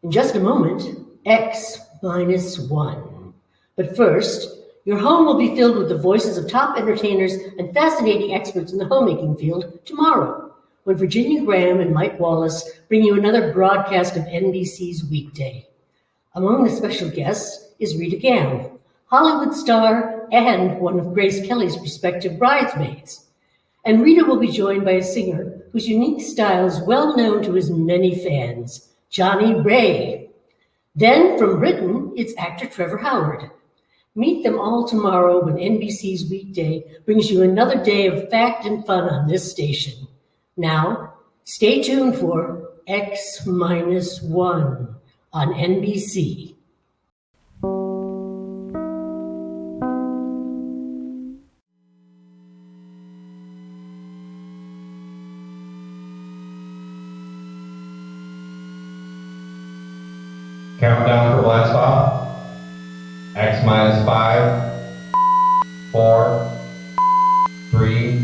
In just a moment, X minus 1. But first, your home will be filled with the voices of top entertainers and fascinating experts in the homemaking field tomorrow, when Virginia Graham and Mike Wallace bring you another broadcast of NBC's Weekday. Among the special guests is Rita Gam, Hollywood star and one of Grace Kelly's prospective bridesmaids. And Rita will be joined by a singer whose unique style is well known to his many fans, Johnny Ray. Then from Britain, it's actor Trevor Howard. Meet them all tomorrow when NBC's Weekday brings you another day of fact and fun on this station. Now, stay tuned for X minus 1 on NBC. Countdown for blast off. X minus 5, 4, 3,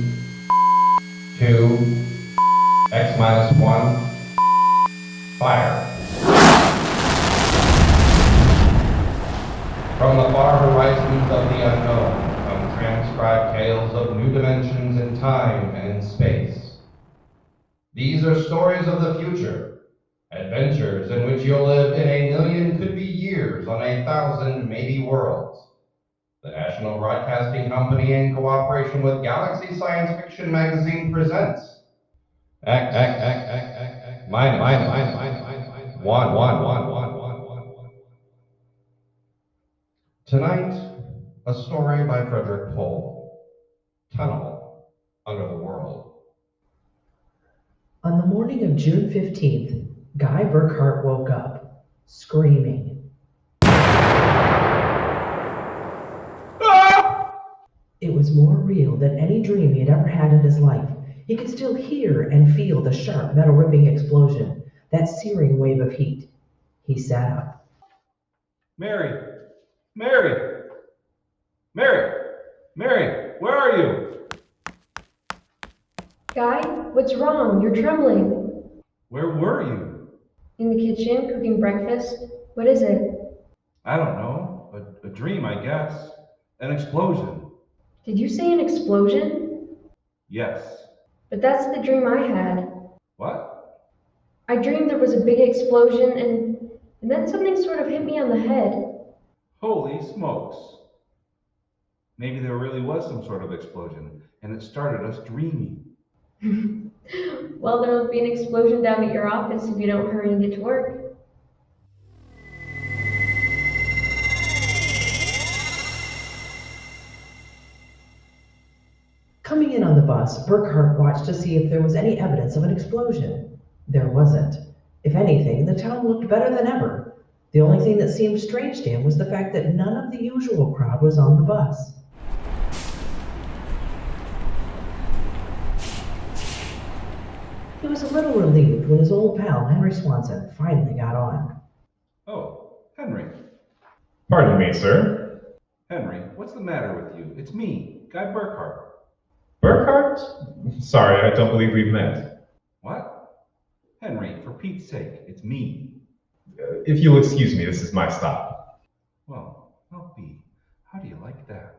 2, X minus 1, fire. From the far horizons of the unknown come transcribed tales of new dimensions in time and space. These are stories of the future. Adventures in which you'll live in a million could be years on 1,000 maybe worlds. The National Broadcasting Company, in cooperation with Galaxy Science Fiction Magazine, presents X minus 1. Tonight, a story by Frederick Pohl, Tunnel Under the World. On the morning of June 15th, Guy Burkhart woke up, screaming. Ah! It was more real than any dream he had ever had in his life. He could still hear and feel the sharp metal ripping explosion, that searing wave of heat. He sat up. Mary, where are you? Guy, what's wrong? You're trembling. Where were you? In the kitchen, cooking breakfast. What is it? I don't know. A dream, I guess. An explosion. Did you say an explosion? Yes. But that's the dream I had. What? I dreamed there was a big explosion and then something sort of hit me on the head. Holy smokes. Maybe there really was some sort of explosion, and it started us dreaming. Well, there'll be an explosion down at your office if you don't hurry and get to work. Coming in on the bus, Burkhart watched to see if there was any evidence of an explosion. There wasn't. If anything, the town looked better than ever. The only thing that seemed strange to him was the fact that none of the usual crowd was on the bus. He was a little relieved when his old pal, Henry Swanson, finally got on. Oh, Henry. Pardon me, sir. Henry, what's the matter with you? It's me, Guy Burkhart. Burkhart? Sorry, I don't believe we've met. What? Henry, for Pete's sake, it's me. If you'll excuse me, this is my stop. Well, I'll be. How do you like that?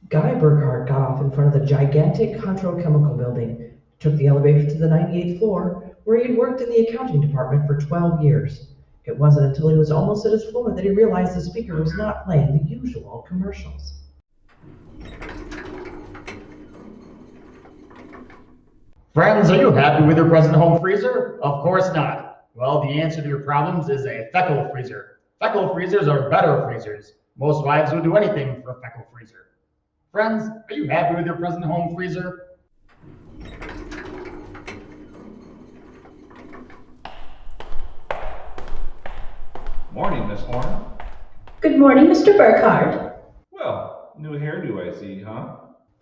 Guy Burkhart got off in front of the gigantic Contro Chemical Building, took the elevator to the 98th floor, where he had worked in the accounting department for 12 years. It wasn't until he was almost at his floor that he realized the speaker was not playing the usual commercials. Friends, are you happy with your present home freezer? Of course not. Well, the answer to your problems is a Feckle freezer. Feckle freezers are better freezers. Most wives would do anything for a Feckle freezer. Friends, are you happy with your present home freezer? Morning, Miss Horn. Good morning, Mr. Burkhart. Well, new hairdo I see, huh?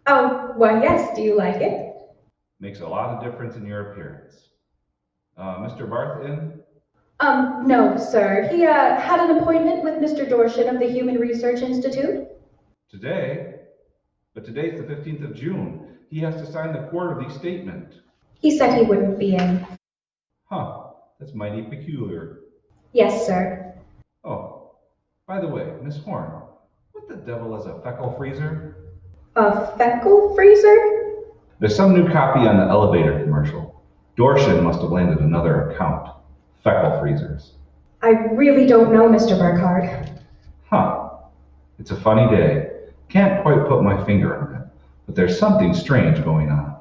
Oh, why yes, do you like it? Makes a lot of difference in your appearance. Mr. Barth in? No, sir. He had an appointment with Mr. Dorshin of the Human Research Institute. Today? But today's the 15th of June. He has to sign the quarterly statement. He said he wouldn't be in. Huh, that's mighty peculiar. Yes, sir. Oh, by the way, Miss Horn, what the devil is a feckle freezer? A feckle freezer? There's some new copy on the elevator commercial. Dorshin must have landed another account. Feckle freezers. I really don't know, Mr. Burkhardt. Huh. It's a funny day. Can't quite put my finger on it, but there's something strange going on.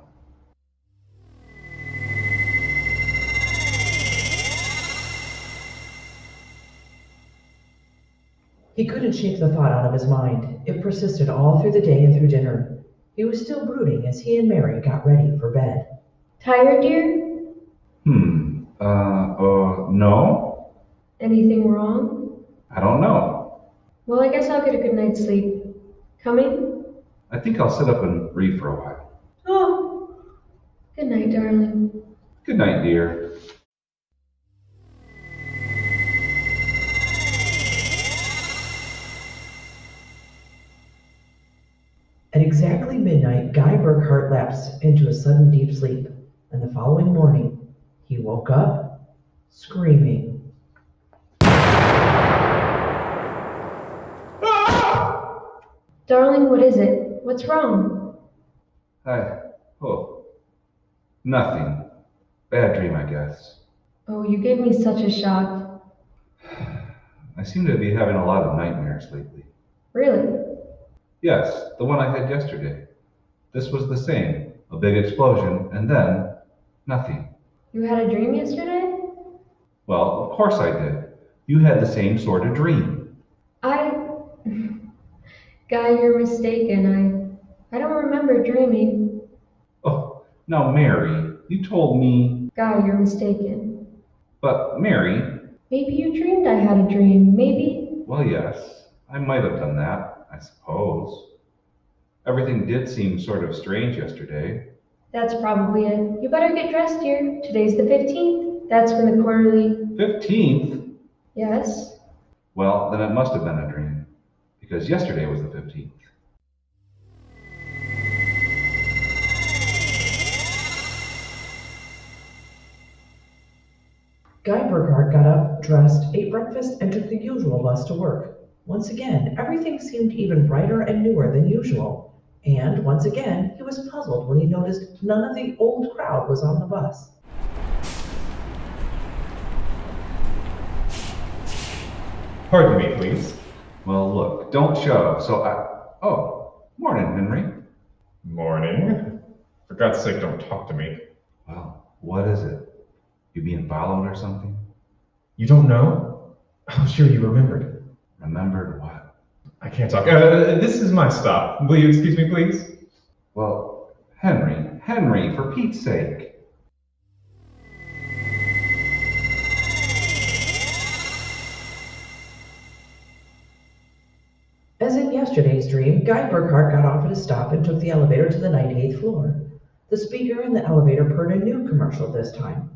He couldn't shake the thought out of his mind. It persisted all through the day and through dinner. He was still brooding as he and Mary got ready for bed. Tired, dear? No? Anything wrong? I don't know. Well, I guess I'll get a good night's sleep. Coming? I think I'll sit up and read for a while. Oh, good night, darling. Good night, dear. At exactly midnight, Guy Burkhardt lapsed into a sudden deep sleep, and the following morning, he woke up screaming. Darling, what is it? What's wrong? Nothing. Bad dream, I guess. Oh, you gave me such a shock. I seem to be having a lot of nightmares lately. Really? Yes, the one I had yesterday. This was the same. A big explosion, and then nothing. You had a dream yesterday? Well, of course I did. You had the same sort of dream. Guy, you're mistaken. I don't remember dreaming. Oh, now Mary, you told me. Guy, you're mistaken. But Mary. Maybe you dreamed I had a dream. Maybe. Well, yes, I might have done that, I suppose. Everything did seem sort of strange yesterday. That's probably it. You better get dressed, dear. Today's the 15th. That's when the quarterly... 15th? Yes? Well, then it must have been a dream, because yesterday was the 15th. Guy Burkhardt got up, dressed, ate breakfast, and took the usual bus to work. Once again, everything seemed even brighter and newer than usual. And once again, he was puzzled when he noticed none of the old crowd was on the bus. Pardon me, please. Well, look, don't shove, Oh, morning, Henry. Morning. For God's sake, don't talk to me. Well, what is it? You being followed or something? You don't know? I'm sure you remembered. Remembered what? I can't talk. This is my stop. Will you excuse me, please? Well, Henry, for Pete's sake. As in yesterday's dream, Guy Burkhardt got off at a stop and took the elevator to the 98th floor. The speaker in the elevator purred a new commercial this time.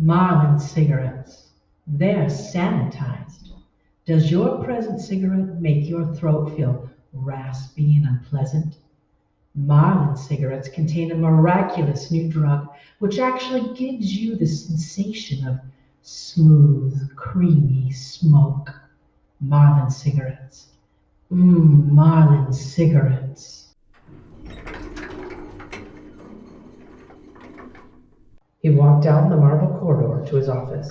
Marlin cigarettes. They're sanitized. Does your present cigarette make your throat feel raspy and unpleasant? Marlin cigarettes contain a miraculous new drug which actually gives you the sensation of smooth, creamy smoke. Marlin cigarettes. Marlin cigarettes. He walked down the marble corridor to his office.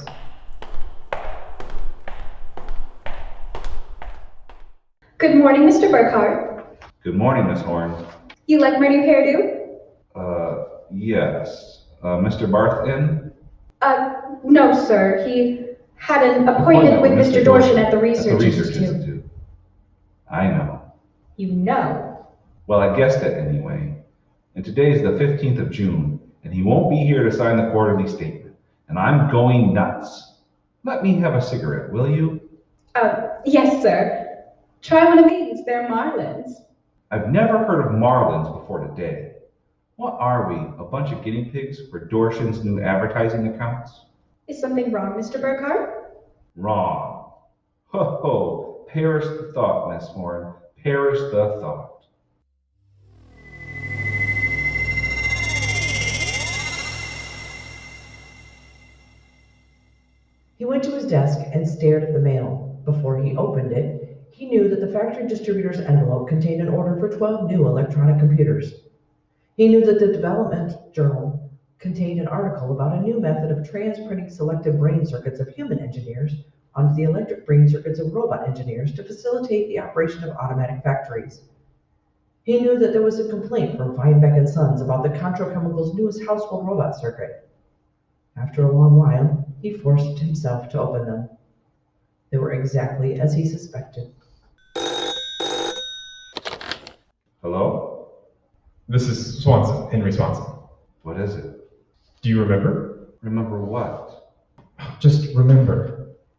Good morning, Mr. Burkhardt. Good morning, Miss Horn. You like my new hairdo? Yes. Mr. Barth in? No, sir. He had an appointment with Mr. Dorshin at the Research Institute. I know. You know. Well, I guessed it anyway. And today's the 15th of June, and he won't be here to sign the quarterly statement. And I'm going nuts. Let me have a cigarette, will you? Yes, sir. Try one of these. They're Marlins. I've never heard of Marlins before today. What are we, a bunch of guinea pigs for Dorshin's new advertising accounts? Is something wrong, Mr. Burkhardt? Wrong. Ho ho, perish the thought, Miss Horn, perish the thought. He went to his desk and stared at the mail. Before he opened it, he knew that the factory distributor's envelope contained an order for 12 new electronic computers. He knew that the development journal contained an article about a new method of transprinting selective brain circuits of human engineers onto the electric brain circuits of robot engineers to facilitate the operation of automatic factories. He knew that there was a complaint from Feinbeck and Sons about the Contro Chemical's newest household robot circuit. After a long while, he forced himself to open them. They were exactly as he suspected. Hello? This is Swanson, Henry Swanson. What is it? Do you remember? Remember what? Just remember.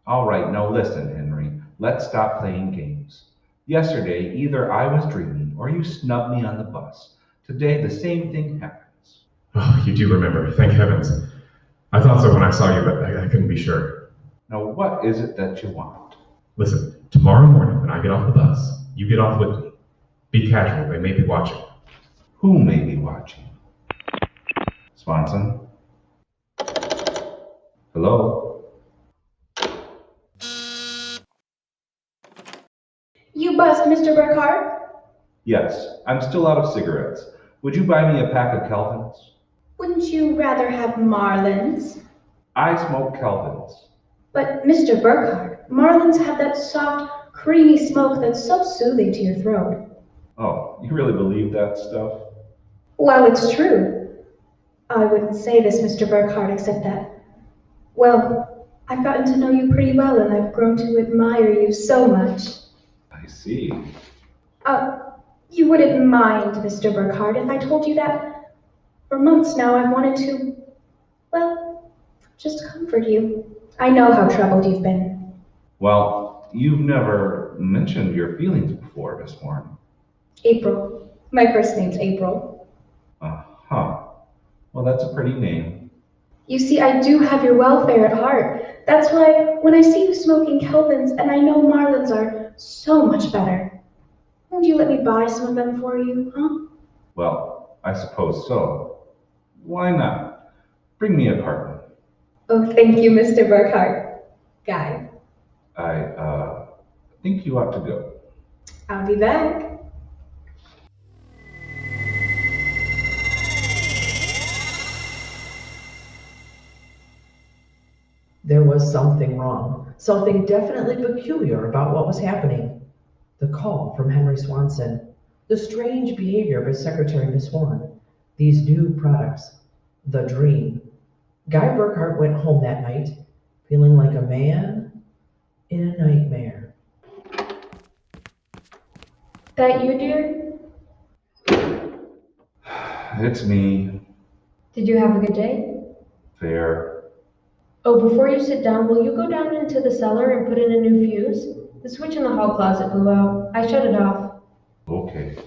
All right, now listen, Henry. Let's stop playing games. Yesterday, either I was dreaming or you snubbed me on the bus. Today, the same thing happens. Oh, you do remember, thank heavens. I thought so when I saw you, but I couldn't be sure. Now, what is it that you want? Listen, tomorrow morning when I get off the bus, you get off with me. Be casual, they may be watching. Who may be watching? Swanson? Hello? You bust, Mr. Burkhart? Yes, I'm still out of cigarettes. Would you buy me a pack of Kelvins? Wouldn't you rather have Marlins? I smoke Kelvins. But Mr. Burkhart, Marlins have that soft, creamy smoke that's so soothing to your throat. Oh, you really believe that stuff? Well, it's true. I wouldn't say this, Mr. Burkhart, except that, well, I've gotten to know you pretty well and I've grown to admire you so much. I see. You wouldn't mind, Mr. Burkhart, if I told you that for months now I've wanted to, well, just comfort you. I know how troubled you've been. Well, you've never mentioned your feelings before, Miss Horn. April. My first name's April. Uh-huh. Well, that's a pretty name. You see, I do have your welfare at heart. That's why when I see you smoking Kelvins and I know Marlins are so much better, won't you let me buy some of them for you, huh? Well, I suppose so. Why not? Bring me a carton. Oh, thank you, Mr. Burkhart. Guy. I think you ought to go. I'll be back. There was something wrong, something definitely peculiar about what was happening. The call from Henry Swanson, the strange behavior of his secretary, Miss Horn, these new products, the dream. Guy Burkhart went home that night feeling like a man in a nightmare. That you, dear? It's me. Did you have a good day? Fair. Oh, before you sit down, will you go down into the cellar and put in a new fuse? The switch in the hall closet blew out. I shut it off. Okay.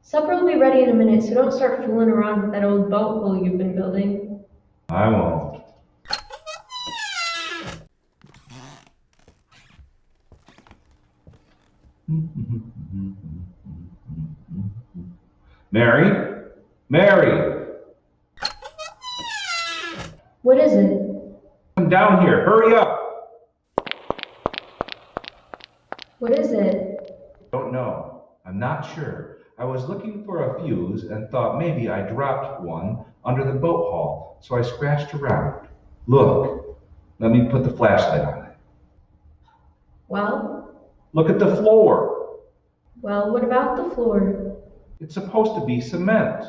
Supper will be ready in a minute, so don't start fooling around with that old boat hole you've been building. I won't. Mary? Mary! What is it? Come down here. Hurry up! What is it? Don't know. I'm not sure. I was looking for a fuse and thought maybe I dropped one under the boat hall, so I scratched around. Look. Let me put the flashlight on it. Well? Look at the floor. Well, what about the floor? It's supposed to be cement.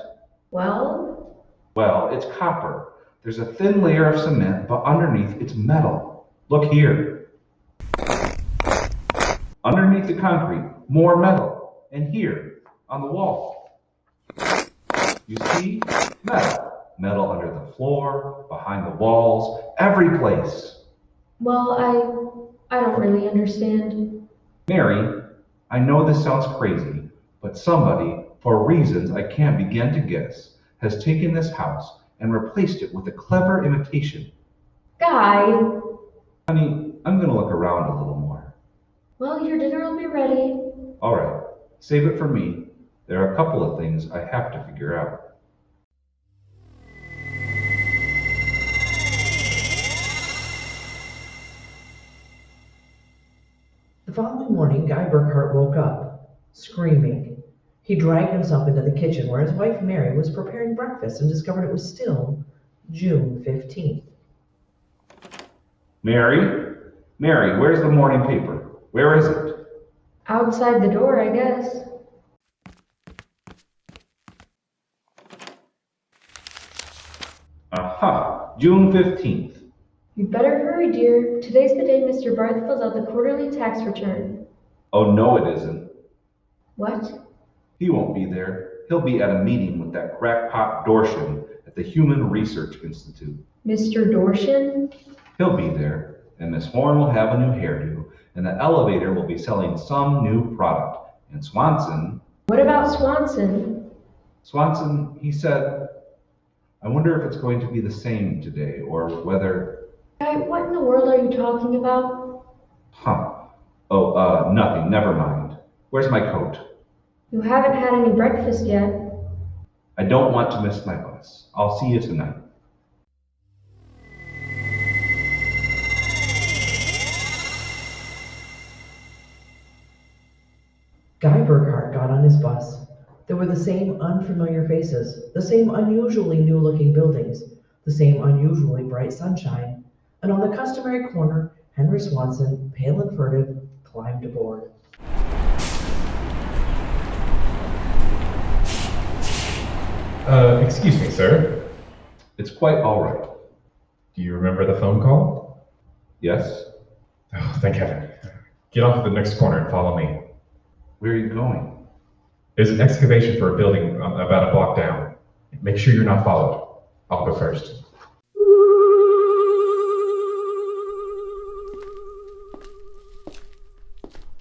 Well? Well, it's copper. There's a thin layer of cement, but underneath it's metal. Look here. Underneath the concrete, more metal. And here, on the wall. You see? Metal. Metal under the floor, behind the walls, every place. Well, I don't really understand. Mary, I know this sounds crazy, but somebody, for reasons I can't begin to guess, has taken this house and replaced it with a clever imitation. Guy! Honey, I'm going to look around a little more. Well, your dinner will be ready. All right, save it for me. There are a couple of things I have to figure out. The following morning, Guy Burkhart woke up, screaming. He dragged himself into the kitchen where his wife Mary was preparing breakfast and discovered it was still June 15th. Mary? Mary, where's the morning paper? Where is it? Outside the door, I guess. Aha, June 15th. You better hurry, dear. Today's the day Mr. Barth fills out the quarterly tax return. Oh, no, it isn't. What? He won't be there. He'll be at a meeting with that crackpot Dorshin at the Human Research Institute. Mr. Dorshin? He'll be there, and Miss Horn will have a new hairdo, and the elevator will be selling some new product. And Swanson... What about Swanson? Swanson, he said, I wonder if it's going to be the same today, or whether... Guy, what in the world are you talking about? Huh. Oh, nothing. Never mind. Where's my coat? You haven't had any breakfast yet. I don't want to miss my bus. I'll see you tonight. Guy Burkhart got on his bus. There were the same unfamiliar faces, the same unusually new-looking buildings, the same unusually bright sunshine, and on the customary corner, Henry Swanson, pale and furtive, climbed aboard. Excuse me, sir. It's quite all right. Do you remember the phone call? Yes? Oh, thank heaven. Get off at the next corner and follow me. Where are you going? There's an excavation for a building about a block down. Make sure you're not followed. I'll go first.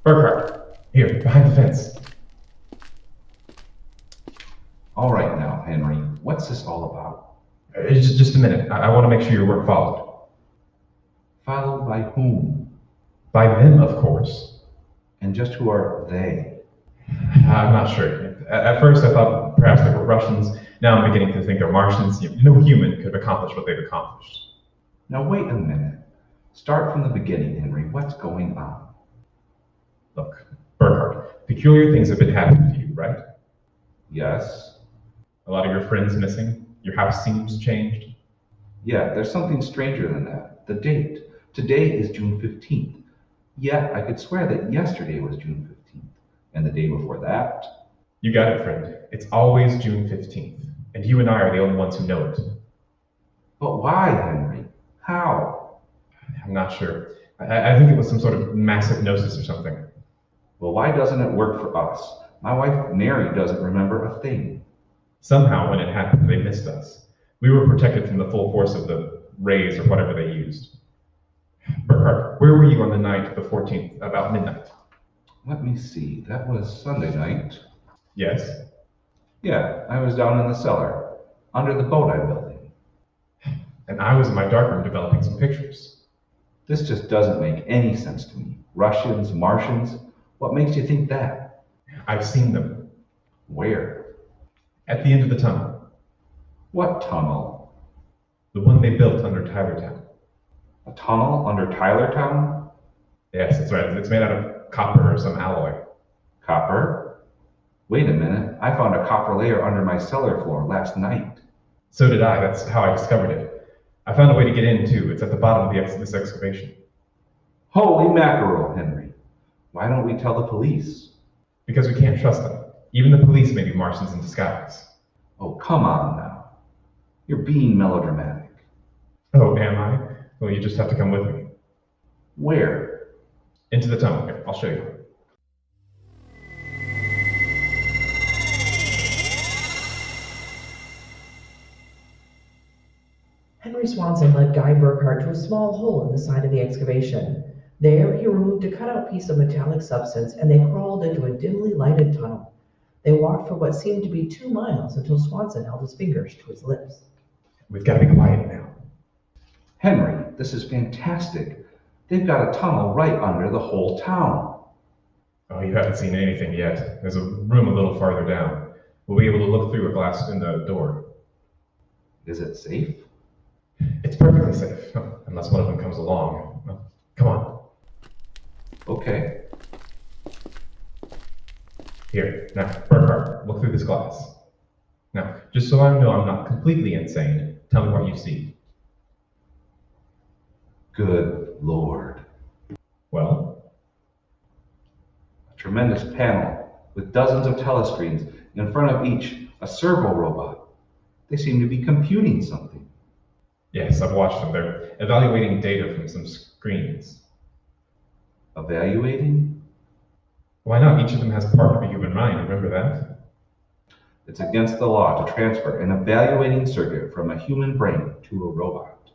Burkhart, here, behind the fence. All right now, Henry. What's this all about? Just a minute. I want to make sure your work followed. Followed by whom? By them, of course. And just who are they? I'm not sure. At first, I thought perhaps they were Russians. Now I'm beginning to think they're Martians. No human could accomplish what they've accomplished. Now wait a minute. Start from the beginning, Henry. What's going on? Look, Burkhart, peculiar things have been happening to you, right? Yes? A lot of your friends missing. Your house seems changed. Yeah, there's something stranger than that. The date. Today is June 15th. Yet I could swear that yesterday was June 15th. And the day before that. You got it, friend. It's always June 15th. And you and I are the only ones who know it. But why, Henry? How? I'm not sure. I think it was some sort of mass hypnosis or something. Well, why doesn't it work for us? My wife Mary doesn't remember a thing. Somehow, when it happened, they missed us. We were protected from the full force of the rays or whatever they used. Burkhart, where were you on the night of the 14th, about midnight? Let me see. That was Sunday night. Yes. Yeah, I was down in the cellar, under the boat I'm building. And I was in my darkroom developing some pictures. This just doesn't make any sense to me. Russians, Martians, what makes you think that? I've seen them. Where? At the end of the tunnel. What tunnel? The one they built under Tylertown. A tunnel under Tylertown? Yes, that's right. It's made out of copper or some alloy. Copper? Wait a minute. I found a copper layer under my cellar floor last night. So did I. That's how I discovered it. I found a way to get in, too. It's at the bottom of this excavation. Holy mackerel, Henry. Why don't we tell the police? Because we can't trust them. Even the police may be Martians in disguise. Oh, come on now. You're being melodramatic. Oh, am I? Well, you just have to come with me. Where? Into the tunnel. Here, I'll show you. Henry Swanson led Guy Burkhart to a small hole in the side of the excavation. There, he removed a cutout piece of metallic substance, and they crawled into a dimly lighted tunnel. They walked for what seemed to be 2 miles until Swanson held his fingers to his lips. We've got to be quiet now. Henry, this is fantastic. They've got a tunnel right under the whole town. Oh, you haven't seen anything yet. There's a room a little farther down. We'll be able to look through a glass in the door. Is it safe? It's perfectly safe, unless one of them comes along. Come on. Okay. Here, now, Burkhart, look through this glass. Now, just so I know I'm not completely insane, tell me what you see. Good Lord. Well? A tremendous panel with dozens of telescreens, in front of each a servo robot. They seem to be computing something. Yes, I've watched them. They're evaluating data from some screens. Evaluating? Why not? Each of them has part of a human mind, remember that? It's against the law to transfer an evaluating circuit from a human brain to a robot.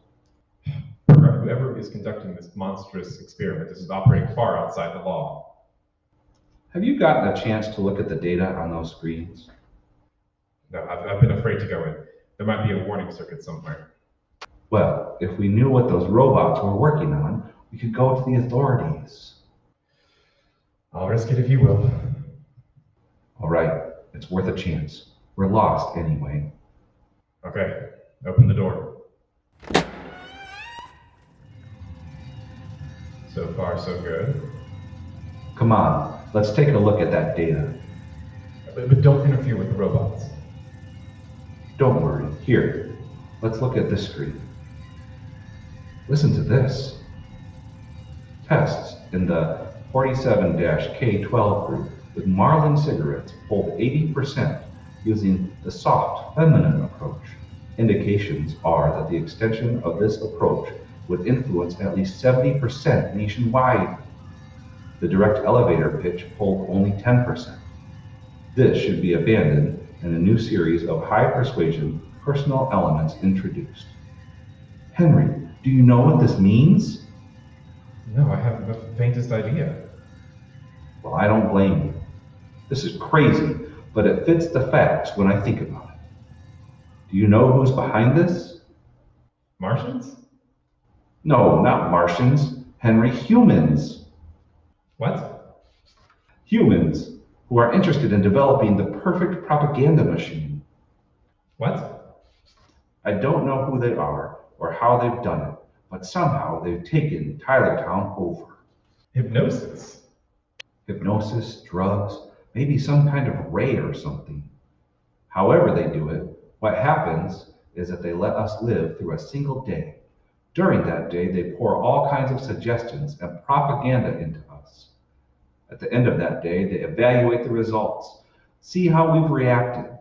Burkhart, whoever is conducting this monstrous experiment is operating far outside the law. Have you gotten a chance to look at the data on those screens? No, I've been afraid to go in. There might be a warning circuit somewhere. Well, if we knew what those robots were working on, we could go to the authorities. I'll risk it if you will. All right, it's worth a chance. We're lost anyway. Okay, open the door. So far, so good. Come on, let's take a look at that data. But don't interfere with the robots. Don't worry. Here, let's look at this screen. Listen to this. Tests in the 47-K12 group with Marlin cigarettes hold 80% using the soft, feminine approach. Indications are that the extension of this approach would influence at least 70% nationwide. The direct elevator pitch pulled only 10%. This should be abandoned and a new series of high persuasion personal elements introduced. Henry, do you know what this means? No, I haven't the faintest idea. Well, I don't blame you. This is crazy, but it fits the facts when I think about it. Do you know who's behind this? Martians? No, not Martians. Henry, humans. What? Humans who are interested in developing the perfect propaganda machine. What? I don't know who they are or how they've done it, but somehow they've taken Tylertown over. Hypnosis? Hypnosis, drugs, maybe some kind of ray or something. However they do it, what happens is that they let us live through a single day. During that day, they pour all kinds of suggestions and propaganda into us. At the end of that day, they evaluate the results, see how we've reacted.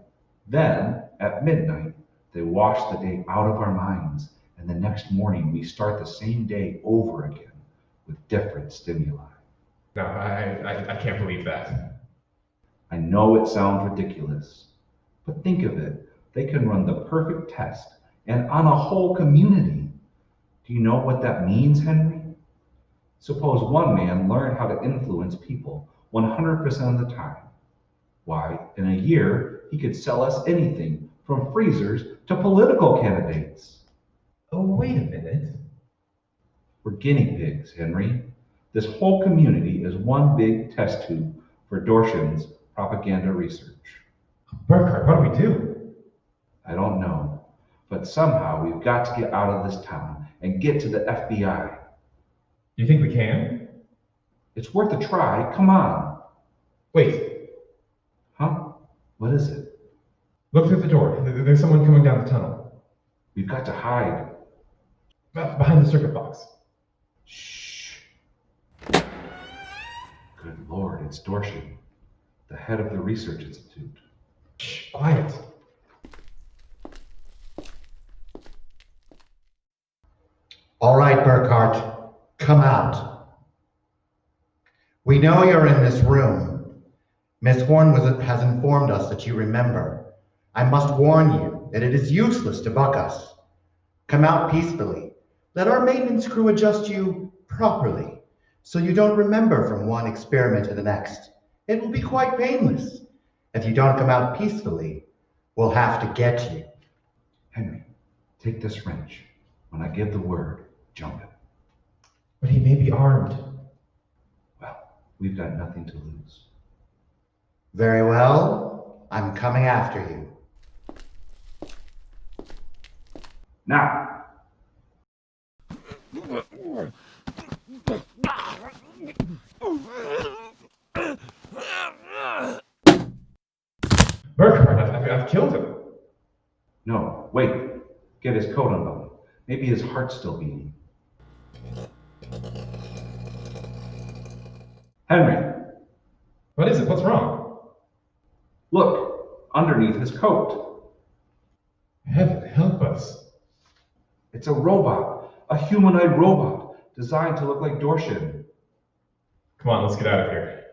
Then, at midnight, they wash the day out of our minds, and the next morning we start the same day over again with different stimuli. No, I can't believe that. I know it sounds ridiculous, but think of it. They can run the perfect test and on a whole community. Do you know what that means, Henry? Suppose one man learned how to influence people 100% of the time. Why, in a year, he could sell us anything from freezers to political candidates. Oh, wait a minute. We're guinea pigs, Henry. This whole community is one big test tube for Dorshan's propaganda research. Burkhart, what do we do? I don't know, but somehow we've got to get out of this town and get to the FBI. Do you think we can? It's worth a try. Come on. Wait, Huh? What is it? look through the door. There's someone coming down the tunnel. We've got to hide. Behind the circuit box. Shh. Good Lord, it's Dorshan, the head of the research institute. Shh, quiet. All right, Burkhart, come out. We know you're in this room. Miss Horn has informed us that you remember. I must warn you that it is useless to buck us. Come out peacefully. Let our maintenance crew adjust you properly, so you don't remember from one experiment to the next. It will be quite painless. If you don't come out peacefully, we'll have to get you. Henry, take this wrench. When I give the word, jump it. But he may be armed. Well, We've got nothing to lose. Very well. I'm coming after you. Now! Burkhardt, I've killed him. No, wait. Get his coat unbuttoned. Maybe his heart's still beating. Henry, What is it? What's wrong? look, underneath his coat. Heaven help us. It's a robot, a humanoid robot, designed to look like Dorshin. Come on, let's get out of here.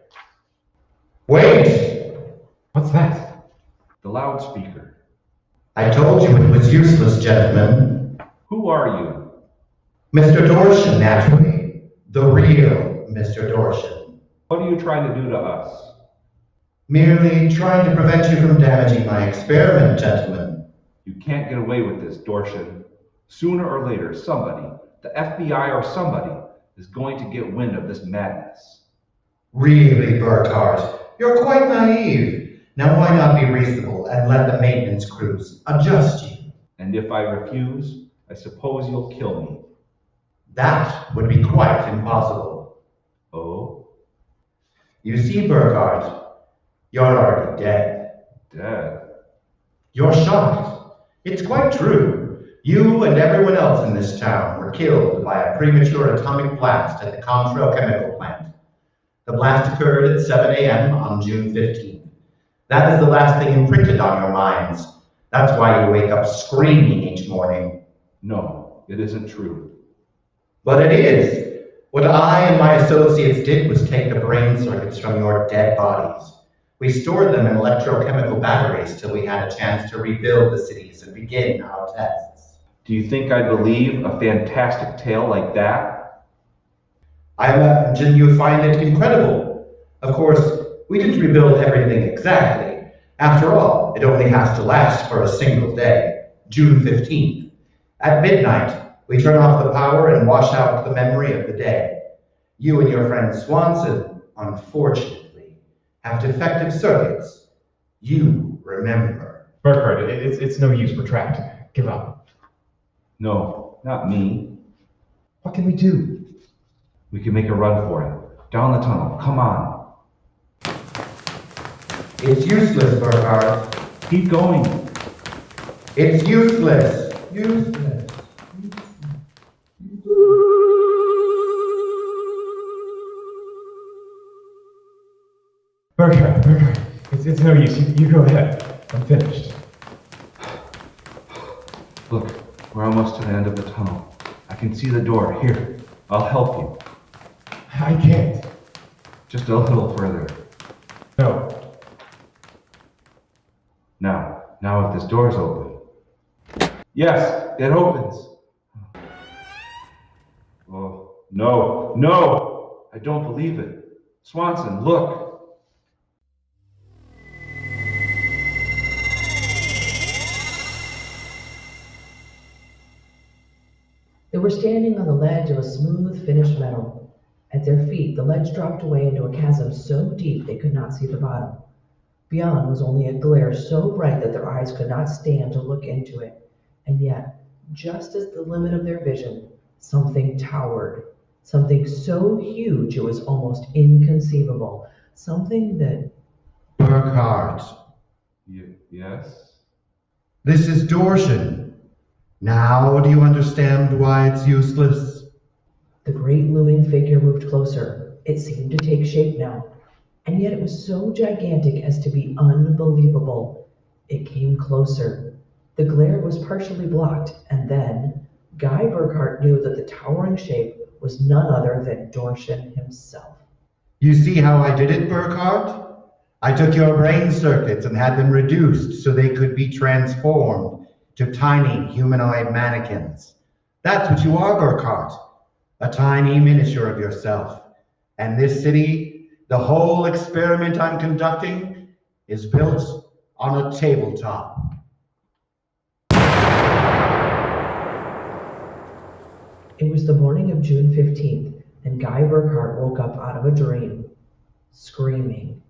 Wait! What's that? The loudspeaker. I told you it was useless, gentlemen. Who are you? Mr. Dorshin, naturally. The real Mr. Dorshin. What are you trying to do to us? Merely trying to prevent you from damaging my experiment, gentlemen. You can't get away with this, Dorshin. Sooner or later, somebody, the FBI or somebody, is going to get wind of this madness. Really, Burkhardt, you're quite naive. Now why not be reasonable and let the maintenance crews adjust you? And if I refuse, I suppose you'll kill me. That would be quite impossible. Oh? You see, Burkhardt, you're already dead. Dead? You're shocked. It's quite true. You and everyone else in this town were killed by a premature atomic blast at the Contrail chemical plant. The blast occurred at 7 a.m. on June 15th. That is the last thing imprinted on your minds. That's why you wake up screaming each morning. No, it isn't true. But it is. What I and my associates did was take the brain circuits from your dead bodies. We stored them in electrochemical batteries till we had a chance to rebuild the cities and begin our tests. Do you think I'd believe a fantastic tale like that? I imagine you find it incredible. Of course, we didn't rebuild everything exactly. After all, it only has to last for a single day, June 15th. At midnight, we turn off the power and wash out the memory of the day. You and your friend Swanson, unfortunately, have defective circuits. You remember. Burkhardt, it's no use. We're trapped. Give up. No, not me. What can we do? We can make a run for it. Down the tunnel. Come on. It's useless, Burkhardt. Keep going. It's useless. Useless. Burkhardt, it's no use. You go ahead. I'm finished. Look, we're almost to the end of the tunnel. I can see the door. Here, I'll help you. I can't. Just a little further. No. Now if this door's open. Yes, it opens. Oh, no! I don't believe it. Swanson, look. They were standing on the ledge of a smooth, finished metal. At their feet, the ledge dropped away into a chasm so deep they could not see the bottom. Beyond was only a glare so bright that their eyes could not stand to look into it. And yet, just as the limit of their vision, something towered. Something so huge it was almost inconceivable. Something that... Burkhardt. Yes? This is Dorshin. Now do you understand why it's useless? The great looming figure moved closer. It seemed to take shape now. And yet it was so gigantic as to be unbelievable. It came closer. The glare was partially blocked, and then Guy Burkhardt knew that the towering shape was none other than Dorshin himself. You see how I did it, Burkhardt? I took your brain circuits and had them reduced so they could be transformed to tiny humanoid mannequins. That's what you are, Burkhardt. A tiny miniature of yourself. And this city, the whole experiment I'm conducting, is built on a tabletop. It was the morning of June 15th, and Guy Burkhardt woke up out of a dream. screaming.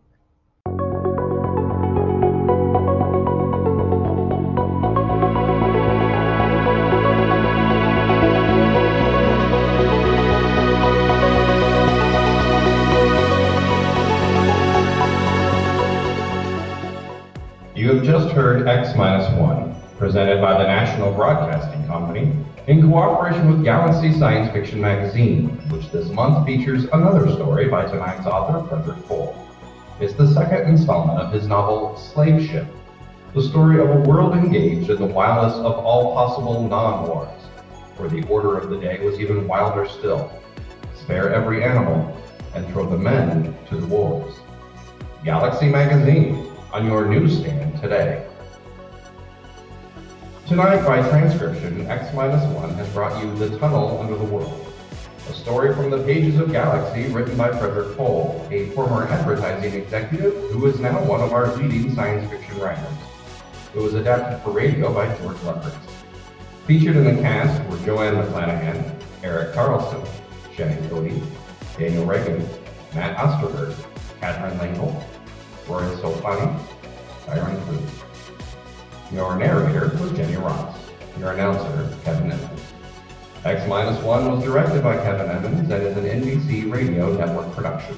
You have just heard X-1, presented by the National Broadcasting Company in cooperation with Galaxy Science Fiction Magazine, which this month features another story by tonight's author, Frederick Cole. It's the second installment of his novel, Slave Ship, the story of a world engaged in the wildest of all possible non-wars, where the order of the day was even wilder still. Spare every animal and throw the men to the wars. Galaxy Magazine, on your newsstand today. Tonight, by transcription, X-1 has brought you The Tunnel Under the World, a story from the pages of Galaxy written by Frederick Cole, a former advertising executive who is now one of our leading science fiction writers. It was adapted for radio by George Lefferts. Featured in the cast were Joanne McClanahan, Eric Carlson, Shannon Cody, Daniel Reagan, Matt Osterberg, Catherine Langel, Roy Sofani, Byron Clue. Your narrator was Jenny Ross. Your announcer, Kevin Evans. X-1 was directed by Kevin Evans and is an NBC Radio Network production.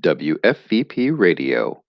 WFVP Radio.